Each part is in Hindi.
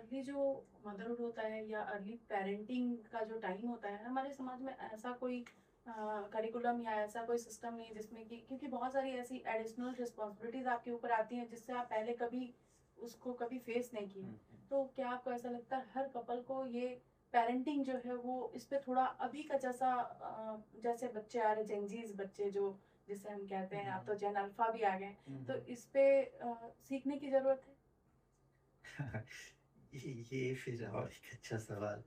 अर्ली जो मदरहुड होता है या अर्ली पेरेंटिंग का जो टाइम होता है, हमारे समाज में ऐसा कोई करिकुलम या ऐसा कोई सिस्टम नहीं है जिसमें कि, क्योंकि बहुत सारी ऐसी एडिशनल रिस्पॉन्सिबिलिटीज आपके ऊपर आती हैं जिससे आप पहले कभी उसको कभी फेस नहीं किए। तो क्या आपको ऐसा लगता है हर कपल को ये पेरेंटिंग जो है वो इस पे थोड़ा अभी का जैसा जैसे बच्चे आ रहे जेनजीज बच्चे जो जिसे हम कहते हैं, अब तो जेन अल्फा भी आ गए, तो इस पे सीखने की जरूरत है? ये फिर और एक अच्छा सवाल,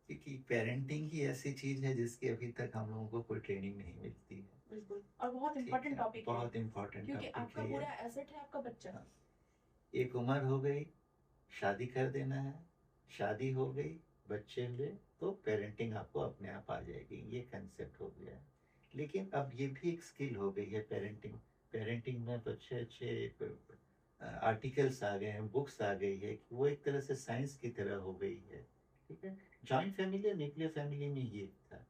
क्योंकि पेरेंटिंग ही ऐसी चीज है जिसकी अभी तक हम लोगों को कोई ट्रेनिंग नहीं मिलती है। बिल्कुल, और बहुत ठीक इंपॉर्टेंट है, टॉपिक है, बहुत इम्पोर्टेंट क्योंकि टॉपिक आपका है ये। पूरा एसेट है आपका बच्चा। हाँ, एक उम्र हो गई, शादी कर देना है, शादी हो गई, बच्चे हुए, तो पेरेंटिंग आपको अपने आप आ जाएगी, ये कंसेप्ट हो गया है। लेकिन अब ये भी एक स्किल हो गई है पेरेंटिंग। पेरेंटिंग में तो अच्छे अच्छे आर्टिकल्स आ गए हैं, बुक्स आ गई है, कि वो एक तरह से साइंस की तरह हो गई है। ठीक है, जॉइंट फैमिली और न्यूक्लियर फैमिली में ये था,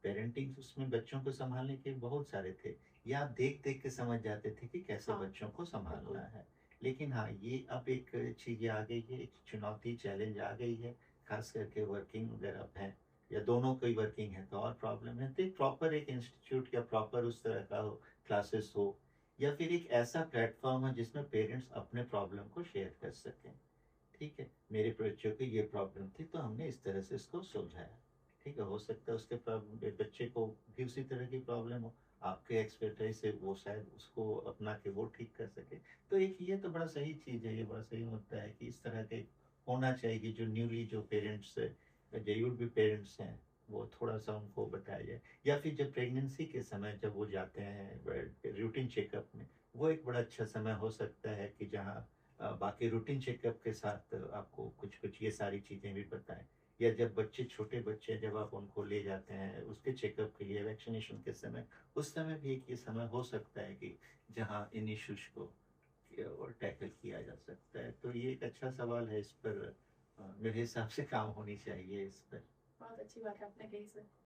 पेरेंटिंग उसमें बच्चों को संभालने के बहुत सारे थे, या आप देख देख के समझ जाते थे कि कैसे हाँ, बच्चों को संभालना बिल्कुल। है। लेकिन हाँ, ये अब एक चीज आ गई है, एक चुनौती चैलेंज आ गई है, खास करके वर्किंग अगर आप हैं, या दोनों कोई वर्किंग है तो और प्रॉब्लम है। तो एक प्रॉपर एक इंस्टीट्यूट या प्रॉपर उस तरह का हो, क्लासेस हो, या फिर एक ऐसा प्लेटफॉर्म है जिसमें पेरेंट्स अपने प्रॉब्लम को शेयर कर सकें। ठीक है, मेरे बच्चों को ये प्रॉब्लम थी तो हमने इस तरह से इसको सुलझाया। ठीक है, हो सकता है उसके प्रॉब्लम बच्चे को भी उसी तरह की प्रॉब्लम हो, आपके एक्सपर्टाइज से वो शायद उसको अपना के वो ठीक कर सके। तो एक ये तो बड़ा सही चीज़ है, ये बड़ा सही होता है कि इस तरह के होना चाहिए कि जो न्यूली जो पेरेंट्स जो यूड भी पेरेंट्स हैं, वो थोड़ा सा उनको बताया जाए। या फिर जब प्रेगनेंसी के समय जब वो जाते हैं रूटीन चेकअप में, वो एक बड़ा अच्छा समय हो सकता है कि जहाँ बाकी रूटीन चेकअप के साथ आपको कुछ कुछ ये सारी चीज़ें भी बताएं। या जब बच्चे छोटे बच्चे हैं, जब आप उनको ले जाते हैं उसके चेकअप के लिए वैक्सीनेशन के समय, उस समय भी एक ये समय हो सकता है कि जहाँ इन इश्यूज को और टैकल किया जा सकता है। तो ये एक अच्छा सवाल है, इस पर मेरे हिसाब से काम होनी चाहिए इस पर। बहुत अच्छी बात है आपने कही सर।